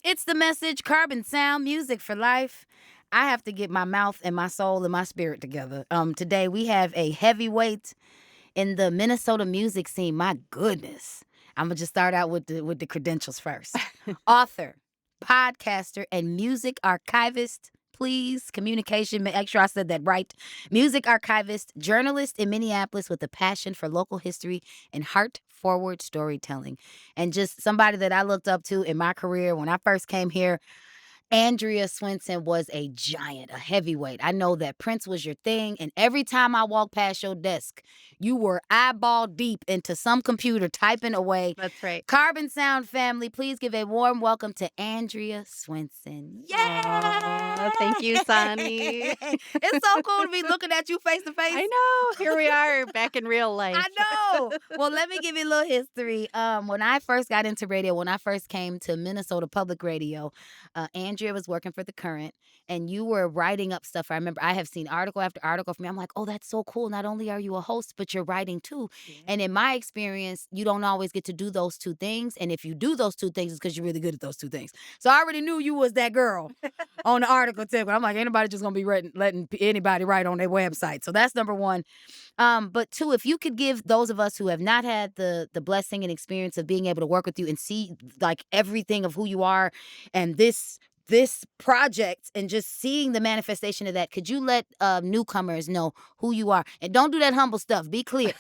It's the message, carbon sound, music for life. I have to get my mouth and my soul and my spirit together. Today we have a heavyweight in the Minnesota music scene. My goodness. I'm gonna just start out with the credentials first. Author, podcaster, and music archivist. Please, communication, make sure I said that right. Music archivist, journalist in Minneapolis with a passion for local history and heart forward storytelling. And just somebody that I looked up to in my career when I first came here. Andrea Swensson was a giant, a heavyweight. I know that Prince was your thing, and every time I walked past your desk, you were eyeball deep into some computer typing away. That's right. Carbon Sound family, please give a warm welcome to Andrea Swensson. Aw, thank you, Sanni. It's so cool to be looking at you face to face. I know. Here we are back in real life. I know. Well, let me give you a little history. When I first got into radio, when I first came to Minnesota Public Radio, Andrea was working for The Current, and you were writing up stuff. I remember I have seen article after article from you. I'm like, oh, that's so cool. Not only are you a host, but you're writing too. Yeah. And in my experience, you don't always get to do those two things. And if you do those two things, it's because you're really good at those two things. So I already knew you was that girl on the article tip. But I'm like, anybody just gonna be letting anybody write on their website. So that's number one. But two, if you could give those of us who have not had the blessing and experience of being able to work with you and see like everything of who you are and this project and just seeing the manifestation of that, could you let newcomers know who you are? And don't do that humble stuff. Be clear.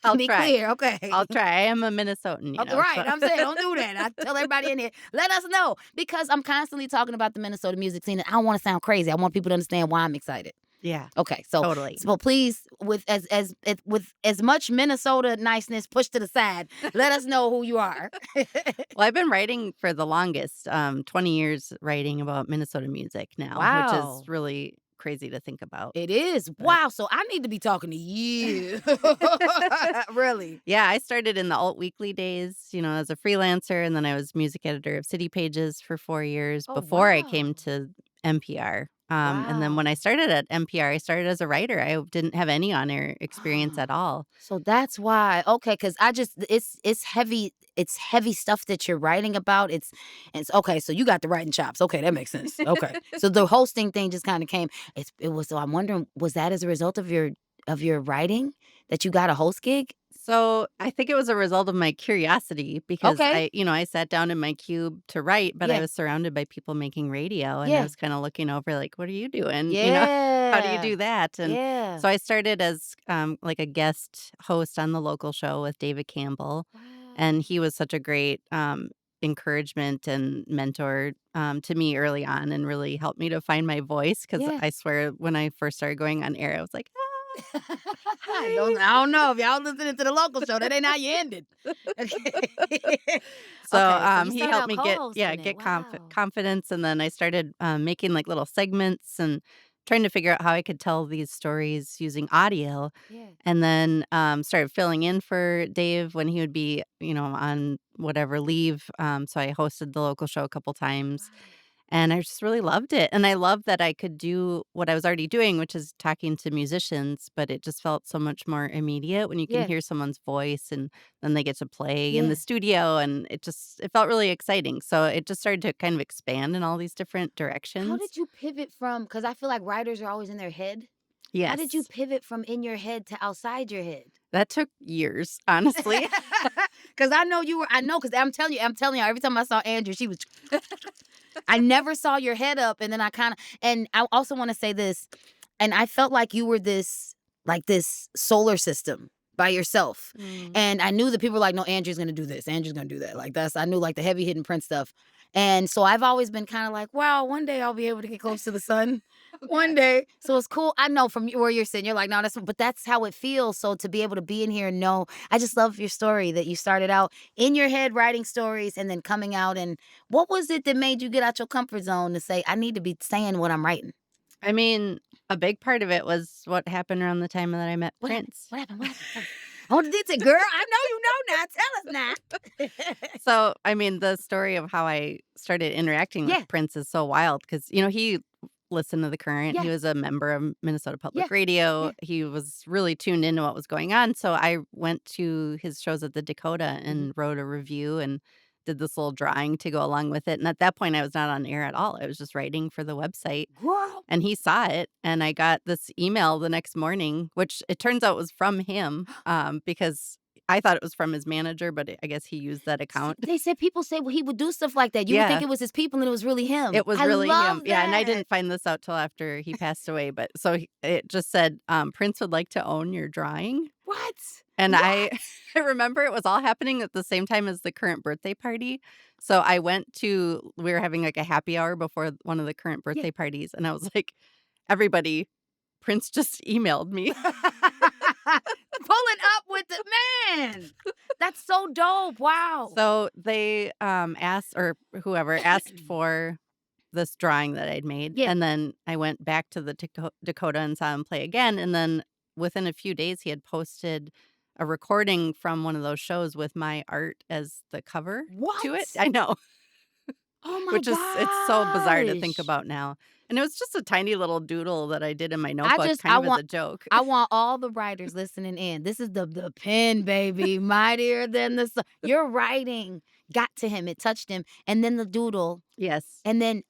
I'll Be try. clear, okay? I'll try. I am a Minnesotan, you know. Right, so. I'm saying don't do that. I tell everybody in here, let us know, because I'm constantly talking about the Minnesota music scene, and I don't want to sound crazy. I want people to understand why I'm excited. Yeah. Okay, so Totally. So please, with as much Minnesota niceness pushed to the side, let us know who you are. Well, I've been writing for the longest, 20 years writing about Minnesota music now, which Wow. is really crazy to think about. It is. But- Wow, so I need to be talking to you. Really? Yeah, I started in the alt weekly days, as a freelancer, and then I was music editor of City Pages for 4 years Oh, before I came wow. to NPR. And then when Wow. I started at NPR, I started as a writer. I didn't have any on-air experience at all. So that's why. Okay, because it's heavy. It's heavy stuff that you're writing about. It's okay. So you got the writing chops. Okay, that makes sense. Okay, so the hosting thing just kind of came. It was. So I'm wondering, was that as a result of your writing that you got a host gig? So I think it was a result of my curiosity because Okay. I sat down in my cube to write, but I Yeah. was surrounded by people making radio, and I Yeah. was kind of looking over like, what are you doing? Yeah. How do you do that? And Yeah. so I started as like a guest host on the local show with David Campbell, Wow. and he was such a great encouragement and mentor to me early on, and really helped me to find my voice. Because Yeah. I swear, when I first started going on air, I was like, I don't know if y'all listening to the local show. That ain't how you ended. So, Okay, you he started helped out me co-hosting it. get Wow. confidence, and then I started, making, like, little segments and trying to figure out how I could tell these stories using audio, Yeah. and then, started filling in for Dave when he would be, on whatever leave, so I hosted the local show a couple times, and I just really loved it, and I loved that I could do what I was already doing, which is talking to musicians, but it just felt so much more immediate when you can Yeah. hear someone's voice, and then they get to play in Yeah. the studio, and it felt really exciting, so it just started to kind of expand in all these different How directions. did you pivot from, because I feel like writers are always in their head. How did you Yes. pivot from in your head to outside your head? That took years, honestly. Because I know, because I'm telling you, every time I saw Andrew, she was, I never saw your head up. And then and I also want to say this, and I felt like you were this solar system by yourself. Mm. And I knew that people were like, no, Andrew's going to do this. Andrew's going to do that. Like I knew like the heavy hitting Prince stuff. And so I've always been kind of like, wow, one day I'll be able to get close to the sun. One day. So it's cool. I know from where you're sitting, you're like, no, but that's how it feels. So to be able to be in here and know, I just love your story that you started out in your head writing stories and then coming out. And what was it that made you get out your comfort zone to say, I need to be saying what I'm writing? I mean, a big part of it was what happened around the time that I met Prince. What happened? What happened? Oh, did it, girl? I know you know now. Tell us now. So, I mean, the story of how I started interacting Yeah. with Prince is so wild because, he listened to The Current. Yeah. He was a member of Minnesota Public Yeah. Radio. Yeah. He was really tuned into what was going on. So I went to his shows at the Dakota and wrote a review and did this little drawing to go along with it, and at that point, I was not on air at all. I was just writing for the website, Girl. and he saw it, and I got this email the next morning, which it turns out was from him, because I thought it was from his manager, but I guess he used that account. They said people say, well, he would do stuff like that. You would think Yeah. it was his people and it was really him. It was I really him. love Yeah, and I that. didn't find this out till after he passed away, but so it just said, "Prince would like to own your drawing." What? And What? I I remember it was all happening at the same time as the current birthday party. So I went to we were having, like, a happy hour before one of the current Yeah. birthday parties, and I was like, "Everybody, Prince just emailed me." Pulling up with the man. That's so dope. Wow. So they, asked or whoever asked for this drawing that I'd made, Yeah. and then I went back to the Dakota and saw him play again, and then within a few days, he had posted a recording from one of those shows with my art as the cover to it. What? I know, Oh my which is it's so bizarre to think gosh. about now, and it was just a tiny little doodle that I did in my I notebook, just kind of as a joke. I want all the writers listening in. This is the pen, baby, mightier than the sun. Your writing got to him. It touched him, and then the doodle, Yes. and then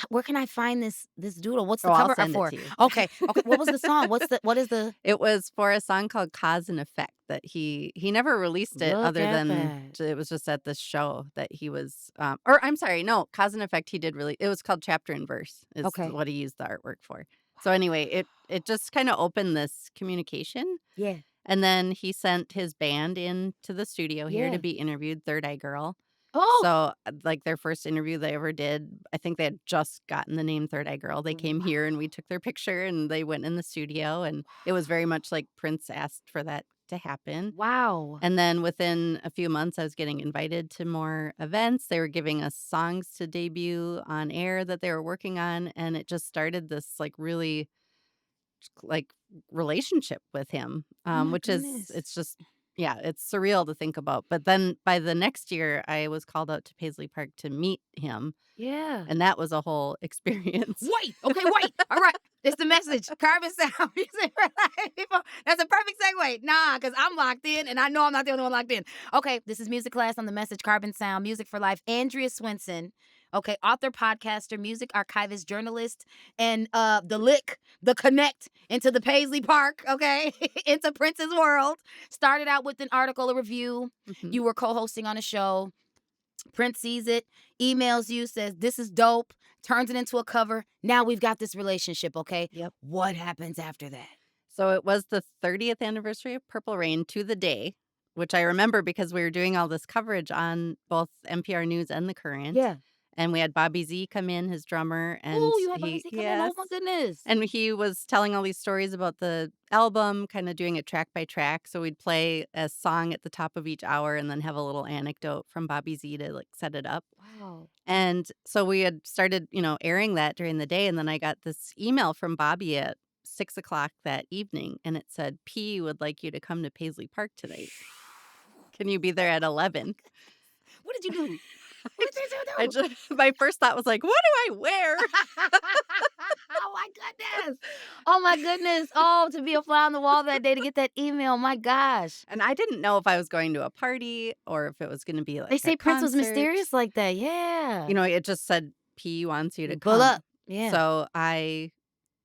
where can I find this doodle? What's the Oh, I'll cover art send it for? to you. Okay, okay. What was the song? What is the? It was for a song called Cause and Effect that he never released it Look other at than that. it was just at this show that he was, or I'm sorry, no, Cause and Effect he did really it was called Chapter and Verse is Okay. what he used the artwork for. So anyway, it just kinda opened this communication, Yeah. and then he sent his band in to the studio here to Yeah. be interviewed, Third Eye Girl. Oh. So, like, their first interview they ever did, I think they had just gotten the name Third Eye Girl. They came Wow. here and we took their picture and they went in the studio, and it was very much like Prince asked for that to happen. Wow. And then within a few months, I was getting invited to more events. They were giving us songs to debut on air that they were working on, and it just started this, like, really, like, relationship with him, Oh my which is goodness. it's just yeah, it's surreal to think about. But then by the next year, I was called out to Paisley Park to meet him, Yeah. and that was a whole experience. Wait. Okay. Wait. All right. It's the message. Carbon sound music for life. People. That's a perfect segue. Nah, because I'm locked in, and I know I'm not the only one locked in. Okay. This is music class on the message. Carbon sound music for life. Andrea Swensson. Okay. Author, podcaster, music archivist, journalist, and the connect into the Paisley Park. Okay, into Prince's world. Started out with an article, a review. Mhm. You were co-hosting on a show. Prince sees it, emails you, says, this is dope, turns it into a cover. Now we've got this relationship, okay? Yep. What happens after that? So it was the 30th anniversary of Purple Rain to the day, which I remember because we were doing all this coverage on both NPR News and The Current. Yeah. And we had Bobby Z come in, his drummer, and Oh, you had Bobby he Z come in. yes. Oh my goodness. And he was telling all these stories about the album, kind of doing it track by track. So we'd play a song at the top of each hour and then have a little anecdote from Bobby Z to like set it up. Wow. And so we had started, airing that during the day. And then I got this email from Bobby at 6 o'clock that evening, and it said, P would like you to come to Paisley Park tonight. Can you be there at 11? What did you do? What did you I do? just, my first thought was like, what do I wear? Oh my goodness. Oh my goodness. Oh, to be a fly on the wall that day to get that email. My gosh. And I didn't know if I was going to a party or if it was going to be like They a say Prince was concert. mysterious like that. Yeah. It just said P wants you to Pull come. up. Yeah. So I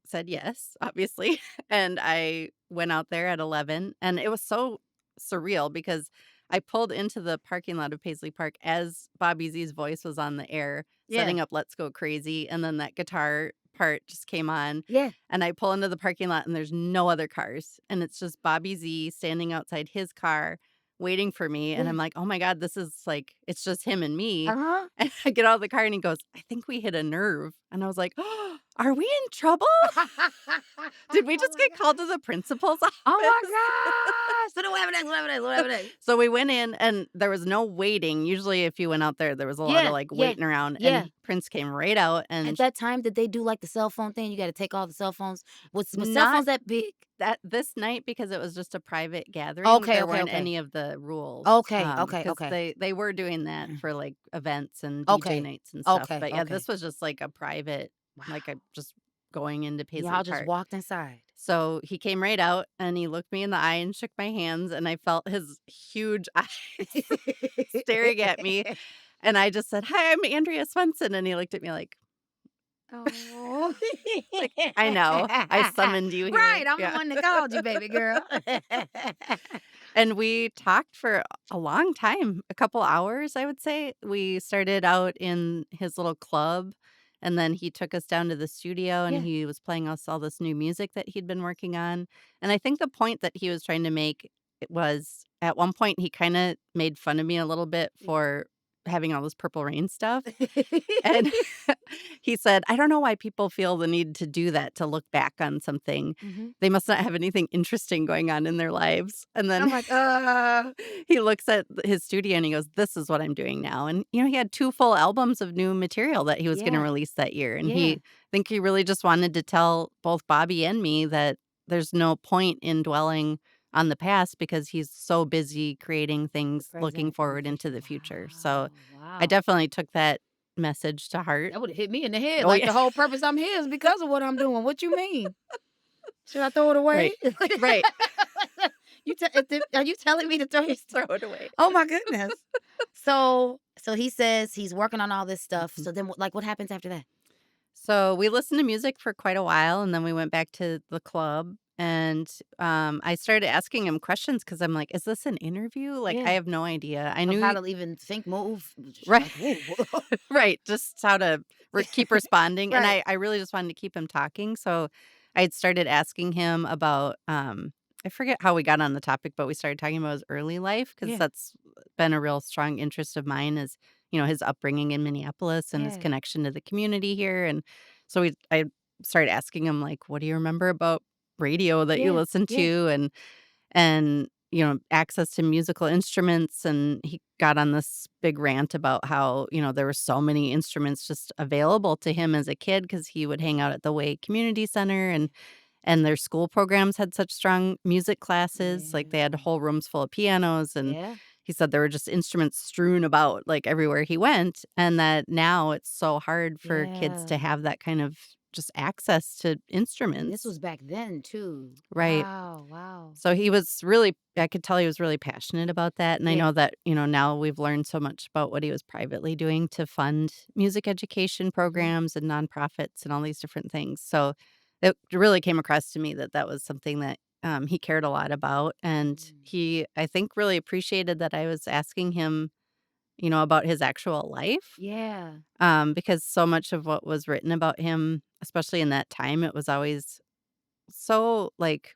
said yes, obviously. And I went out there at 11. And it was so surreal because I pulled into the parking lot of Paisley Park as Bobby Z's voice was on the air, Yeah. setting up Let's Go Crazy. And then that guitar part just came on. Yeah. And I pull into the parking lot and there's no other cars. And it's just Bobby Z standing outside his car waiting for me. And Yeah. I'm like, oh my God, this is like, it's just him and me. Uh-huh. And I get out of the car and he goes, I think we hit a nerve. And I was like, oh, are we in trouble? Did we just get called to the principal's office? Oh my gosh. So then what happened next? What happened next? What happened next? So we went in and there was no waiting. Usually if you went out there, there was a lot Yeah, of like yeah, waiting around. yeah. And Prince came right out and At that time, did they do like the cell phone thing? You got to take all the cell phones. Was cell Not phones that big? that this night, because it was just a private gathering, Okay, there okay, weren't okay. any of the rules. Okay, okay, 'Cause okay. they were doing that Mm. for like events and Okay, DJ nights and stuff. okay, But yeah, okay. this was just like a private, like Wow. a just going into Paisley Y'all just Park. walked inside. So he came right out and he looked me in the eye and shook my hands, and I felt his huge eyes staring at me. And I just said, "Hi, I'm Andrea Swensson." And he looked at me Oh. like, I know, I summoned you Right, here. I'm the Yeah. one that called you, baby girl. And we talked for a long time, a couple hours, I would say. We started out in his little club, and then he took us down to the studio, and Yeah. he was playing us all this new music that he'd been working on. And I think the point that he was trying to make it was at one point, he kinda made fun of me a little bit Yeah. for having all this Purple Rain stuff. And he said, "I don't know why people feel the need to do that, to look back on something. Mhm. They must not have anything interesting going on in their lives." And I'm then like, he looks at his studio and he goes, "This is what I'm doing now." And, he had 2 full albums of new material that he was gonna Yeah, release that year, and yeah, I think he really just wanted to tell both Bobby and me that there's no point in dwelling on the past because he's so busy creating the things looking present and the forward into future. the future. So, Wow, I wow. definitely took that message to heart. That would've hit me in the head, Oh, like, yeah. the whole purpose I'm here is because of what I'm doing. What you mean? Should I throw it away? Right. Right. Are you telling me to throw your Throw it away. Oh my goodness. So he says he's working on all this stuff, Mhm. so then what happens after that? So we listened to music for quite a while, and then we went back to the club, and, I started asking him questions because 'cause I'm like, "Is this an interview?" Like, I Yeah, have no idea. I of knew how he to even think, move, just Right. like, "Whoa." Right, just how to keep responding, and Right. I really just wanted to keep him talking, so I had started asking him about, I forget how we got on the topic, but we started talking about his early life because Yeah, that's been a real strong interest of mine is, his upbringing in Minneapolis and his yeah, connection to the community here, and so I started asking him, like, "What do you remember about radio that you yeah, listened yeah. to?" And, access to musical instruments, and he got on this big rant about how, there were so many instruments just available to him as a kid because he would hang out at the Way Community Center, and their school programs had such strong music classes, like, they had Yeah, whole rooms full of pianos, and yeah, he said there were just instruments strewn about, like, everywhere he went, and that now it's so hard for kids yeah. to have that kind of just access to And this instruments. was back then too. Right. Wow, wow. So he was really I could tell he was really passionate about that, and I Yeah, know that, now we've learned so much about what he was privately doing to fund music education mhm, programs and nonprofits and all these different things. So it really came across to me that that was something that, he cared a lot about, and mm. he, I think, really appreciated that I was asking him, about his actual life, Yeah, because so much of what was written about him, especially in that time, it was always so, like,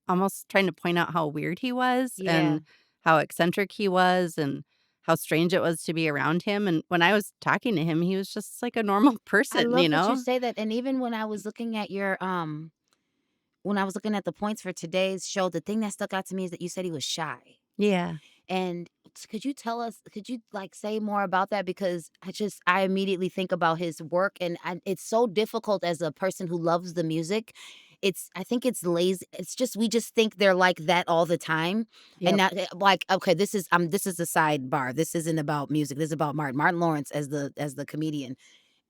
almost trying to point out how weird he was yeah. and how eccentric he was and how strange it was to be around him, and when I was talking to him, he was just like a normal I person, you love that you know? say that, and even when I was looking at the points for today's show, the thing that stuck out to me is that you said he was shy. Yeah. And could you like say more about that? Because I immediately think about his work and it's so difficult as a person who loves the music. I think it's lazy. It's just, we just think they're like that all the time. And Yep. not like, okay, this is a sidebar. This isn't about music. This is about Martin Lawrence as the comedian.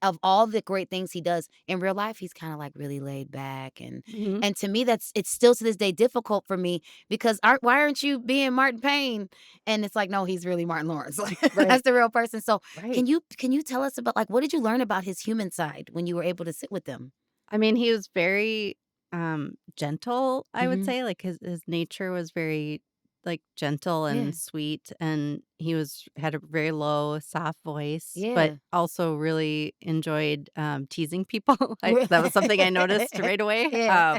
Of all the great things he does, in real life, he's kinda, like, really laid back, Mhm. and to me, it's still to this day difficult for me because why aren't you being Martin Payne? And it's like, no, he's really Martin Lawrence, like, Right. that's the real person, so, Right. can you tell us about, like, what did you learn about his human side when you were able to sit with them? I mean, he was very, gentle, I would Mhm. say, like, his nature was very, like, gentle and Yeah. sweet, and he had a very low, soft voice, but Yeah. also really enjoyed, teasing people. That was something I noticed right away. Yeah.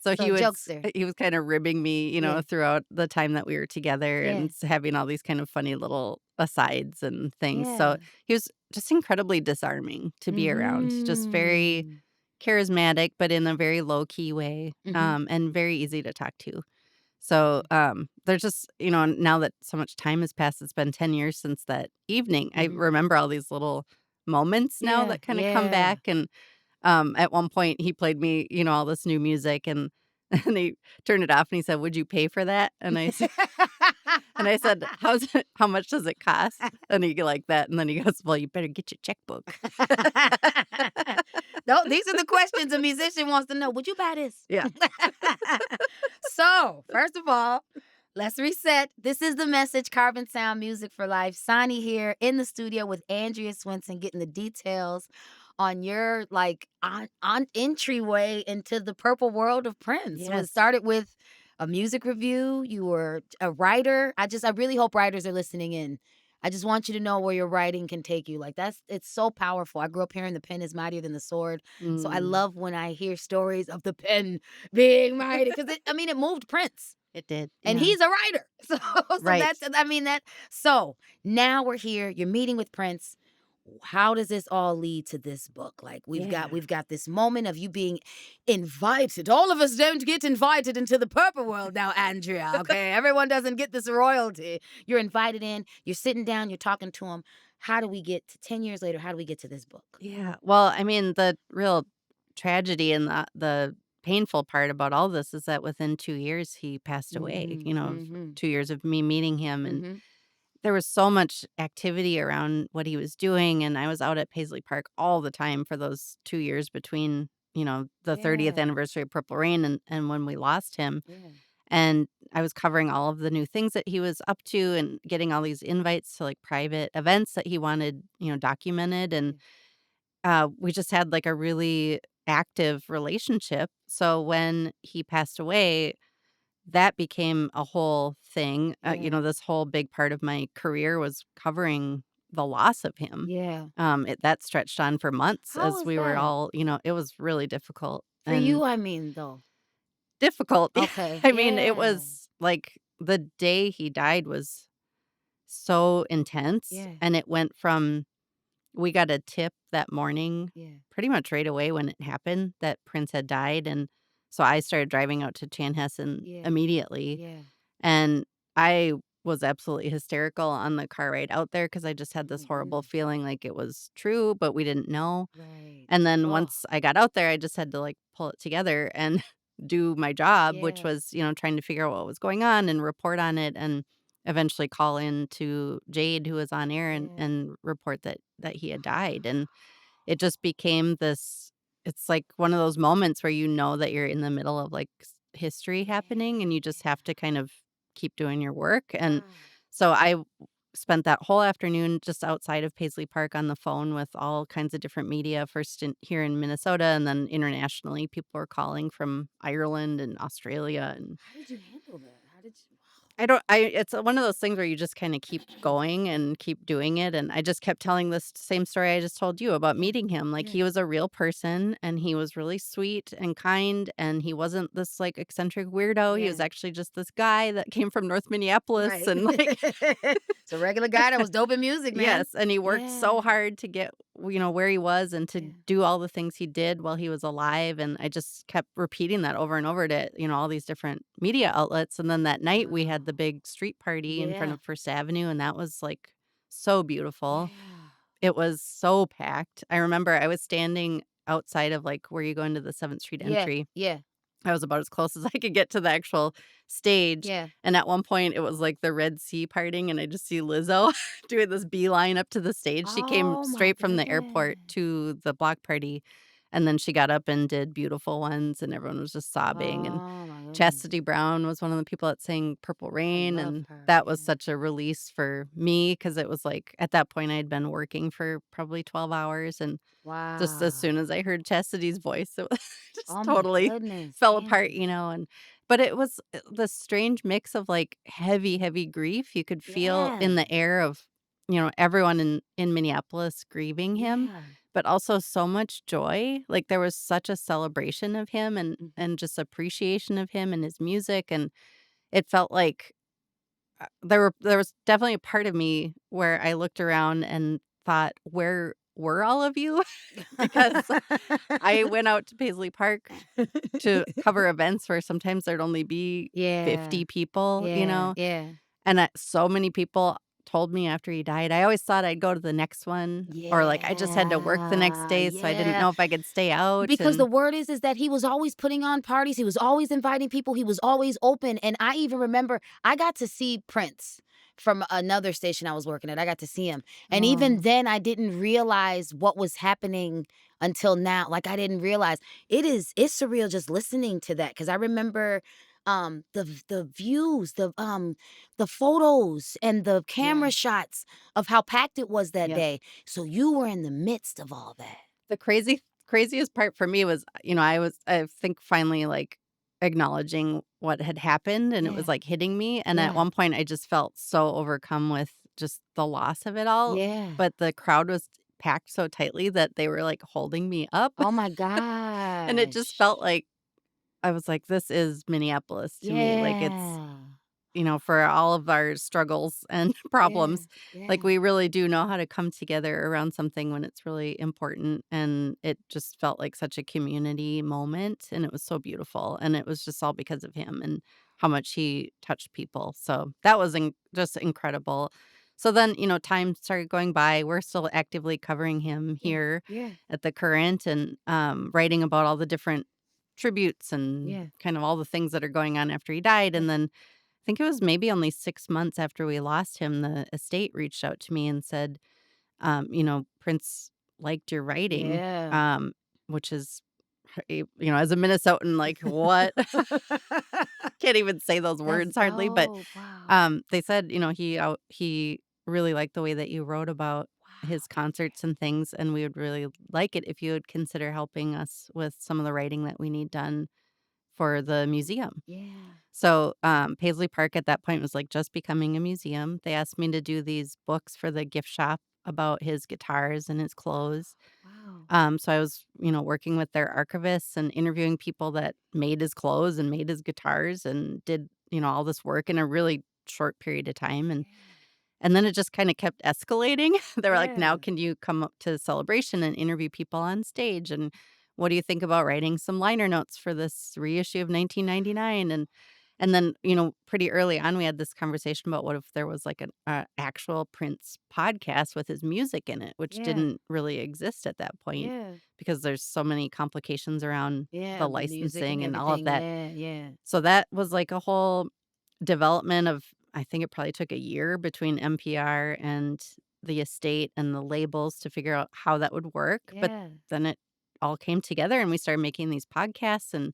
So So, jokester. he was kinda ribbing me, Yeah. throughout the time that we were together Yeah. and having all these kind of funny little asides and things. So, Yeah. he was just incredibly disarming to be around, just very Mhm. charismatic, but in a very low key way, Mhm. and very easy to talk to. So, there's just, now that so much time has passed, it's been 10 years since that evening. I Mhm. remember all these little moments now Yeah. that kind of come Yeah. back. And at one point, he played me, all this new music, and and he turned it off and he said, "Would you pay for that?" And I said, How much does it cost?" And he like that, and then he goes, "Well, you better get your checkbook." No, these are the questions a musician wants to know. Would you buy this? Yeah. So, first of all, let's reset. This is the message, Carbon Sound Music for Life. Sanni here in the studio with Andrea Swensson, getting the details on your on entryway into the purple world of Prince. So it Yes. started with a music review. You were a writer. I really hope writers are listening in. I just want you to know where your writing can take you. Like it's so powerful. I grew up hearing the pen is mightier than the sword. So I Mm, love when I hear stories of the pen being mighty because it moved Prince. it did, And yeah. he's a writer. So Right. that's I mean that so now we're here. You're meeting with Prince. How does this all lead to this book? Like Yeah. we've got this moment of you being invited. All of us don't get invited into the purple world now, Andrea. Okay. Everyone doesn't get this royalty. You're invited in, you're sitting down, you're talking to him. How do we get to 10 years later? How do we get to this book? Yeah. Well, I mean, the real tragedy and the painful part about all this is that within 2 years, he passed away, Mm-hmm. of Mm-hmm. 2 years of me meeting him, and Mm-hmm. there was so much activity around what he was doing, and I was out at Paisley Park all the time for those 2 years between, the 30th Yeah. anniversary of Purple Rain and when we lost him, Yeah. and I was covering all of the new things that he was up to and getting all these invites to, like, private events that he wanted, documented, and Yeah. we just had, like, a really active relationship. So when he passed away, that became a whole thing. Yeah. This whole big part of my career was covering the loss of him. Yeah. That stretched on for months How as was we were that? all, it was really difficult For you, I mean, though. difficult. Okay. I mean, it Yeah. was like the day he died was so intense, Yeah. and it went from we got a tip that morning Yeah. pretty much right away when it happened that Prince had died, and so I started driving out to Chanhassen Yeah. immediately, Yeah. and I was absolutely hysterical on the car ride out there because I just had Oh this my horrible goodness. feeling like it was true, but we didn't know, Right. and then Oh. once I got out there, I just had to, like, pull it together and do my job, which Yeah. was, trying to figure out what was going on and report on it and eventually call in to Jade, who was on air, and Yeah. and report that he had died, and it just became this it's like one of those moments where you know that you're in the middle of, like, history happening, and you just have to kind of keep doing your work, and Wow. so I spent that whole afternoon just outside of Paisley Park on the phone with all kinds of different media, first here in Minnesota and then internationally. People were calling from Ireland and Australia, and How did you handle that? How did you I don't I it's one of those things where you just kinda keep going and keep doing it, and I just kept telling this same story I just told you about Yeah. meeting him, like, Yeah. he was a real person, and he was really sweet and kind, and he wasn't this, like, eccentric weirdo, he was Yeah. actually just this guy that came from North Minneapolis Right. and, like It's a regular guy that was dope in music, man. Yes, and he worked so Yeah. hard to get, where he was and to Yeah. do all the things he did while he was alive, and I just kept repeating that over and over to, all these different media outlets, and then that night, we had the Wow. big street party in front Yeah. of First Avenue, and that was, like, so beautiful. Yeah. It was so packed. I remember I was standing outside of, like, where you go into the 7th Street Yeah. entry. Yeah. I was about as close as I could get to the actual stage, Yeah. and at one point, it was like the Red Sea parting, and I just see Lizzo doing this beeline up to the stage. She came Oh my straight from the airport goodness. to the block party, and then she got up and did Beautiful Ones, and everyone was just sobbing, and Oh my goodness. Chastity Brown was one of the people that sang Purple I Rain, love and her. that was Yeah. such a release for me because it was like, at that point, I'd been working for probably 12 hours, and just as soon Wow. as I heard Chastity's voice, it was just Oh my totally goodness, fell apart, Andrea. and but it was, this strange mix of, like, heavy, heavy grief you could feel Yeah. in the air of, everyone in Minneapolis grieving him, Yeah. but also so much joy, like, there was such a celebration of him Mhm. and just appreciation of him and his music, and it felt like, there was definitely a part of me where I looked around and thought, "Where were all of you?" Because I went out to Paisley Park to cover events where sometimes there'd only be Yeah. 50 people, Yeah. Yeah. and, so many people told me after he died I always thought I'd go to the next one, or, like, I just had to work the next Yeah. day, so I didn't Yeah. know if I could stay out, Because the and word is that he was always putting on parties, he was always inviting people, he was always open, and I even remember I got to see Prince from another station I was working at. I got to see him. And even Oh, then I didn't realize what was happening until now. Like I didn't realize it's surreal just listening to that cuz I remember the views, the photos and the yeah. camera shots of how packed it was that Yep. day. So you were in the midst of all that. The craziest part for me was, I think finally, like, acknowledging what had happened, and it was, Yeah. like, hitting me, and at Yeah. one point, I just felt so overcome with just the loss of it all, Yeah. but the crowd was packed so tightly that they were, like, holding me up, Oh my and it just felt gosh. like I was like, "This is Minneapolis to me." Like, it's Yeah. for all of our struggles and Yeah. problems, like, Yeah. we really do know how to come together around something when it's really important, and it just felt like such a community moment, and it was so beautiful, and it was just all because of him and how much he touched people, so that was just incredible. So then, time started going by, we're still actively covering him Yeah. here Yeah. at the Current and, writing about all the different tributes and Yeah. kind of all the things that are going on after he died, Yeah. and then I think it was maybe only 6 months after we lost him, the estate reached out to me and said, "Prince liked your writing," Yeah. um, which is, as a Minnesotan, like, what? Can't even say those That's words hardly, but, dope. Wow. they said, he really liked the way that you wrote about Wow. his concerts and things, and we would really like it if you would consider helping us with some of the writing that we need done for the museum. Yeah. So, Paisley Park at that point was, like, just becoming a museum. They asked me to do these books for the gift shop about his guitars and his clothes. Wow. So I was, working with their archivists and interviewing people that made his clothes and made his guitars and did, all this work in a really short period of time, and then it just kinda kept escalating. They were like, "Now Yeah. can you come up to Celebration and interview people on stage, and what do you think about writing some liner notes for this reissue of 1999?" And then, pretty early on, we had this conversation about what if there was, like, an actual Prince podcast with his music in it, which Yeah. didn't really exist at that point Yeah. because there's so many complications around Yeah. the The music and licensing and all of everything. that. Yeah. Yeah. So that was, like, a whole development of I think it probably took a year between NPR and the estate and the labels to figure out how that would work, but Yeah. then it all came together and we started making these podcasts, and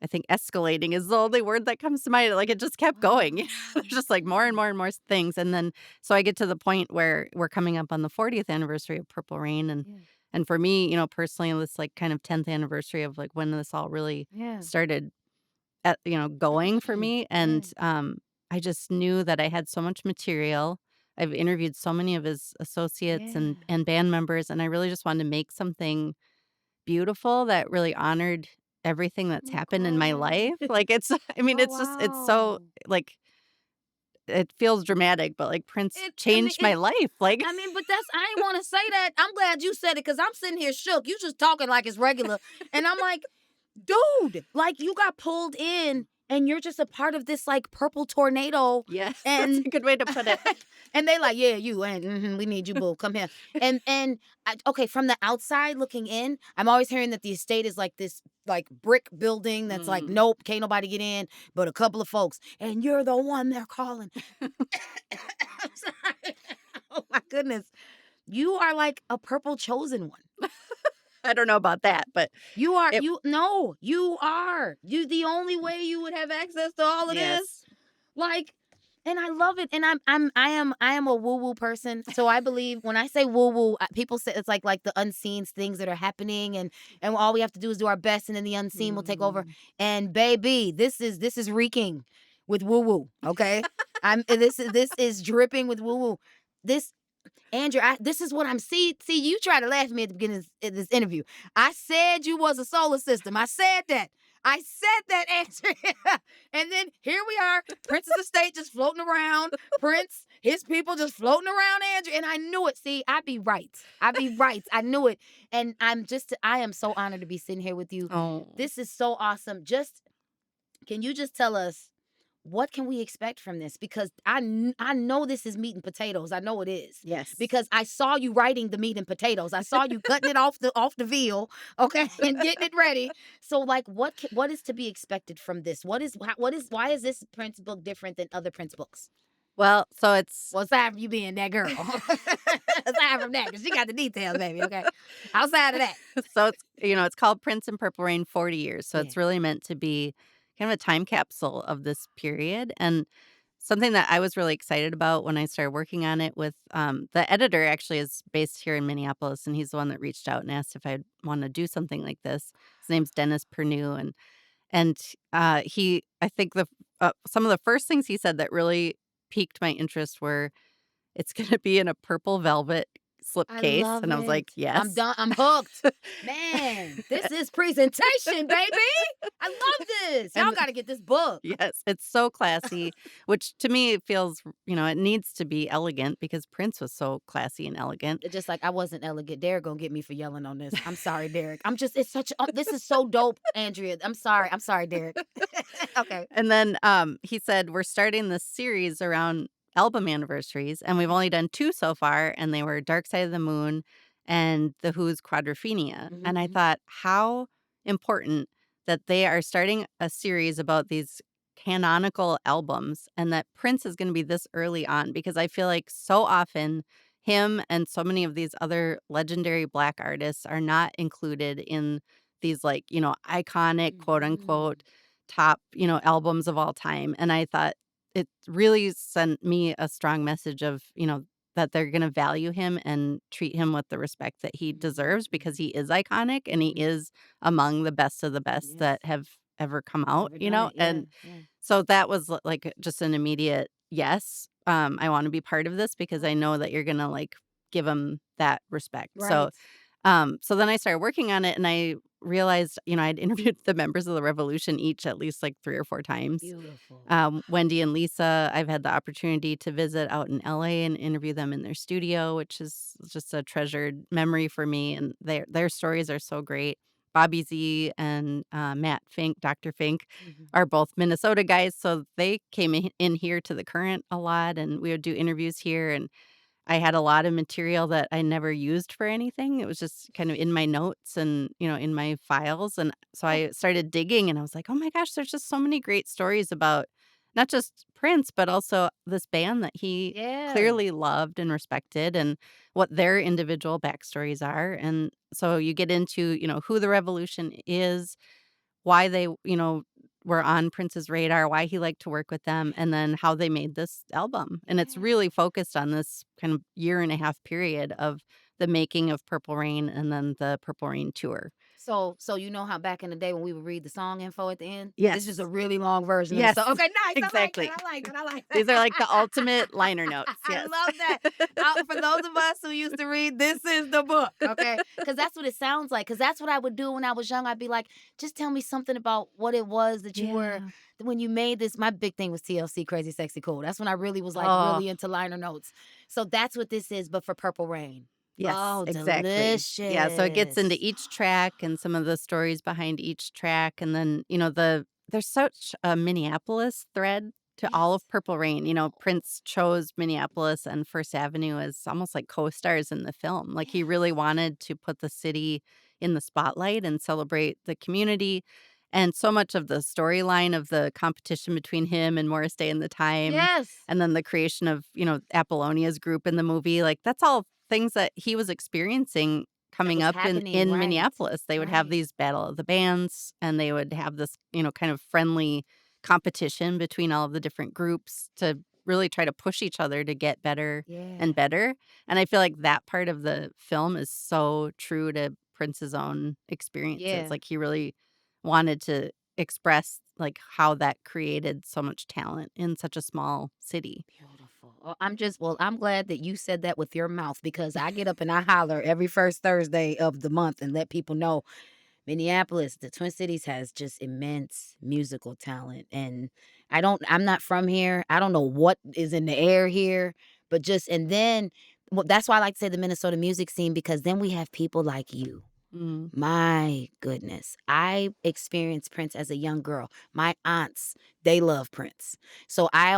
I think escalating is the only word that comes to mind, like, it just kept going. Wow. There's just, like, more and Yeah. more and more things, and then so I get to the point where we're coming up on the 40th anniversary of Purple Rain, Yeah. and for me, personally, this, like, kind of 10th anniversary of, like, when this all really Yeah. started going for me, Yeah. and, I just knew that I had so much material. I've interviewed so many of his associates Yeah. and band members, and I really just wanted to make something beautiful that really honored everything that's I'm happened in my crying. life. Like, it's I mean, Oh, it's just it's so, wow. like it feels dramatic, but, like, Prince I mean, changed my life, like I mean, but that's I ain't want to say that. I'm glad you said it because I'm sitting here shook. You just talking like it's regular, and I'm like, dude, like you got pulled in, and you're just a part of this like purple tornado, Yes, that's and a good way to put it. and they like, yeah, you and we need you, boo, come here. Okay, from the outside looking in, I'm always hearing that the estate is like this like brick building that's like, Mm. nope, can't nobody get in, but a couple of folks, and you're the one they're calling. I'm sorry. Oh my goodness. You are like a purple chosen one. I don't know about that, but You are it you no, you are. You the only way you would have access to all of this. yes. Like, and I love it. And I am a woo-woo person. So I believe when I say woo-woo, people say it's like the unseen things that are happening and all we have to do is do our best and then the unseen will take over. Mm. And baby, this is reeking with woo-woo. Okay. This is dripping with woo-woo. This Andrew, this is what I'm see, you tried to laugh at me at the beginning of this interview. I said you was a solar system. I said that. I said that, Andrew. And then here we are, Prince's estate just floating around. Prince, his people just floating around, Andrew. And I knew it. See, I'd be right. I'd be right. I knew it. And I am so honored to be sitting here with you. Oh. This is so awesome. Can you just tell us what can we expect from this? Because I know this is meat and potatoes. I know it is Yes. because I saw you writing the meat and potatoes. I saw you cutting it off the veal, okay, and getting it ready. So, like, what is to be expected from this? Why is this Prince book different than other Prince books? Well, so it's Well, aside from you being that girl. Aside from that, because she got the details, baby, okay? Outside of that. so it's called Prince and Purple Rain 40 years. So Yeah. it's really meant to be kind of a time capsule of this period. And something that I was really excited about when I started working on it with the editor actually is based here in Minneapolis, and he's the one that reached out and asked if I'd want to do something like this. His name's Dennis Pernew, and he I think the some of the first things he said that really piqued my interest were it's gonna be in a purple velvet I slipcase, love and I was it. like, I'm "Yes." done. I'm hooked. Man, this is presentation, baby. I love this. Y'all And gotta get this book. yes, it's so classy, which to me it feels, it needs to be elegant because Prince was so classy and elegant. Just like I wasn't elegant. Derek gonna get me for yelling on this. I'm sorry, Derek. I'm just it's such this is so dope, Andrea. I'm sorry. I'm sorry, Derek. Okay. And then, he said, "We're starting this series around album anniversaries, and we've only done 2 so far, and they were Dark Side of the Moon and The Who's Quadrophenia." Mhm, And I mhm. thought, how important that they are starting a series about these canonical albums and that Prince is gonna be this early on because I feel like so often him and so many of these other legendary Black artists are not included in these, like, iconic, quote, Mhm. unquote top, albums of all time, and I thought it really sent me a strong message of, that they're gonna value him and treat him with the respect that he deserves because Mhm. he is iconic and he Mhm. is among the best of the best Yes. that have ever come out, Ever done it. Yeah. and Yeah. so that was like just an immediate yes. I wanna be part of this because I know that you're gonna, like, give him that respect. So Right. so then I started working on it and I realized, I'd interviewed the members of the Revolution each at least like 3 or 4 times. Beautiful. Wendy and Lisa, I've had the opportunity to visit out in LA and interview them in their studio, which is just a treasured memory for me, and their stories are so great. Bobby Z and, Matt Fink, Dr. Fink, Mhm. are both Minnesota guys, so they came in here to the Current a lot, and we would do interviews here, and I had a lot of material that I never used for anything. It was just kind of in my notes and, in my files, and so Yeah. I started digging and I was like, "Oh my gosh, there's just so many great stories about not just Prince, but also this band that he Yeah. clearly loved and respected and what their individual backstories are." And so you get into, who the Revolution is, why they, were on Prince's radar, why he liked to work with them, and then how they made this album, and it's Yeah. really focused on this kind of year and a half period of the making of Purple Rain and then the Purple Rain tour. So you know how back in the day when we would read the song info at the end? This is a Yes. really long version of the Yes. song. Okay, nice. I like it. Exactly. I like it. I like These are like the that. ultimate liner notes, I yes. love that. For those of us who used to read, this is the book, okay? Because that's what it sounds like. Because that's what I would do when I was young. I'd be like, just tell me something about what it was that you were Yeah. when you made this. My big thing was TLC, Crazy Sexy Cool. That's when I really was like Oh, really into liner notes. So that's what this is, but for Purple Rain. yes, Oh, exactly. Yeah, so it gets into delicious. each track and some of the stories behind each track, and then, there's such a Minneapolis thread to all Yes. of Purple Rain. Prince chose Minneapolis and First Avenue as almost like co-stars in the film. Like, he really Yes. wanted to put the city in the spotlight and celebrate the community, and so much of the storyline of the competition between him and Morris Day and the Time, Yes. and then the creation of, Apollonia's group in the movie, like, that's all things that he was experiencing That coming was up in happening, in right. Minneapolis. They would have Right. these battle of the bands, and they would have this, kind of friendly competition between all of the different groups to really try to push each other to get better Yeah. and better, and I feel like that part of the film is so true to Prince's own experiences. Yeah. Like, he really wanted to express, like, how that created so much talent in such a small city. Beautiful. I'm glad that you said that with your mouth because I get up and I holler every first Thursday of the month and let people know Minneapolis, the Twin Cities has just immense musical talent. And I'm not from here. I don't know what is in the air here, but and then, well, that's why I like to say the Minnesota music scene because then we have people like you. Mm, My goodness. I experienced Prince as a young girl. My aunts, they love Prince. So I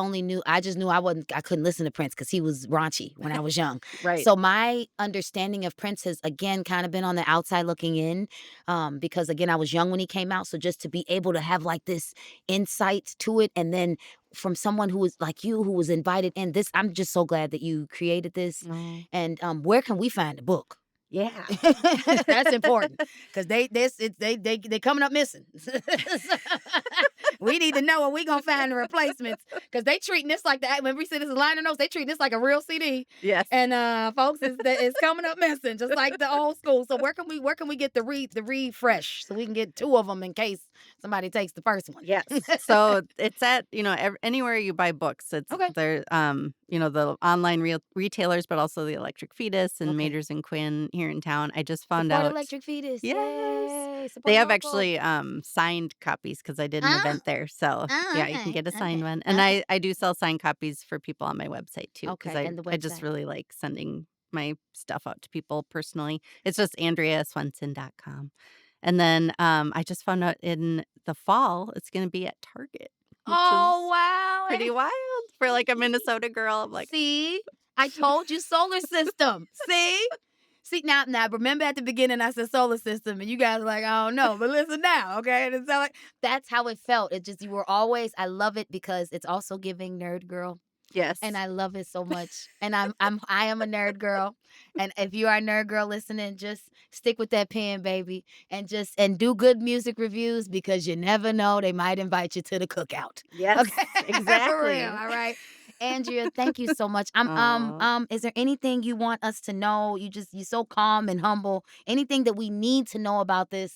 just knew I couldn't listen to Prince because he was raunchy when I was young. right. So my understanding of Prince has again kind of been on the outside looking in. Because again, I was young when he came out. So just to be able to have like this insight to it and then from someone who is like you, who was invited in. This, I'm just so glad that you created this. Oh. And where can we find the book? Yeah. That's important because they coming up missing. We need to know when we gonna find the replacements because they treating this like that. When we say this is liner notes, they treat this like a real CD. Yes. And folks, it's coming up missing, just like the old school. So where can we get the refresh so we can get 2 of them in case somebody takes the first one? Yes. So it's at, anywhere you buy books. It's Okay. there, the online retailers, but also the Electric Fetus and Okay. Majors and Quinn here in town. I just found Support out. Electric Fetus. Yes. Yay. They Support have local. actually signed copies because I did an Ah, event there. So yeah, you can okay. get a signed Okay. one. And Okay. I do sell signed copies for people on my website too, because Okay. And the I just website. really like sending my stuff out to people personally. It's just AndreaSwenson.com. And then I just found out in the fall it's gonna be at Target, which is Oh wow. pretty wild for like a Minnesota girl. I'm like, See, I told you solar system. See? See, now remember at the beginning I said solar system and you guys were like, I don't know, but listen now, okay? And it's like that's how it felt. It just you were always I love it because it's also giving nerd girl. yes. And I love it so much. And I am a nerd girl. And if you are a nerd girl listening, just stick with that pen, baby. And do good music reviews because you never know. They might invite you to the cookout. Yes, Okay. For exactly. real. All right. Andrea, thank you so much. Aw. Is there anything you want us to know? You're so calm and humble. Anything that we need to know about this?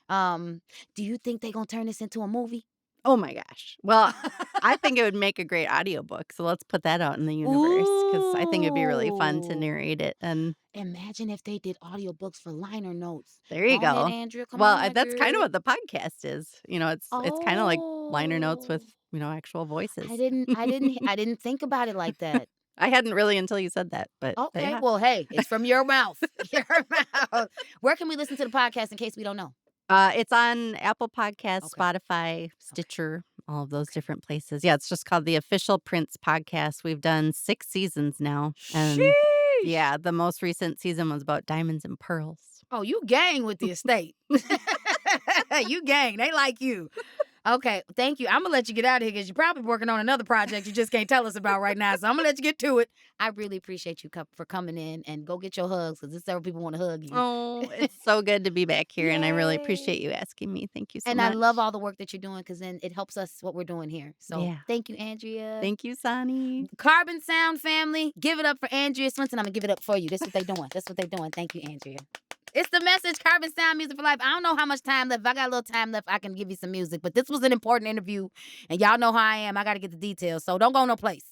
Do you think they're gonna turn this into a movie? Oh my gosh. Well, I think it would make a great audiobook, so let's put that out in the universe because I think it'd be really fun to Ooh. narrate it, and Imagine if they did audiobooks for liner notes. there Go you ahead, go. Andrea. Come Well, on, my that's kinda girl. what the podcast is, it's kinda like liner notes with, Oh, actual voices. I didn't think about it like that. I hadn't really until you said that, but Okay, yeah. well, hey, it's from your mouth. Your mouth. Where can we listen to the podcast in case we don't know? It's on Apple Podcasts, Okay. Spotify, Okay. Stitcher, all of those Okay. different places. Yeah, it's just called the Official Prince Podcast. We've done 6 seasons now, and Sheesh. yeah, the most recent season was about diamonds and pearls. Oh, you gang with the estate. You gang. They like you. Okay, thank you. I'm gonna let you get out of here because you're probably working on another project you just can't tell us about right now. So I'm gonna let you get to it. I really appreciate you for coming in and go get your hugs because there's several people want to hug you. Oh, it's so good to be back here, and I really appreciate Yay! you asking me. Thank you so And I love much. all the work that you're doing because then it helps us what we're doing here. So Yeah. thank you, Andrea. Thank you, Sanni. Carbon Sound family, give it up for Andrea Swensson. I'm gonna give it up for you. This is what they're doing. That's what they're doing. Thank you, Andrea. It's the message, Carbon Sound Music for Life. I don't know how much time left. If I got a little time left, I can give you some music. But this was an important interview, and y'all know how I am. I got to get the details, so don't go no place.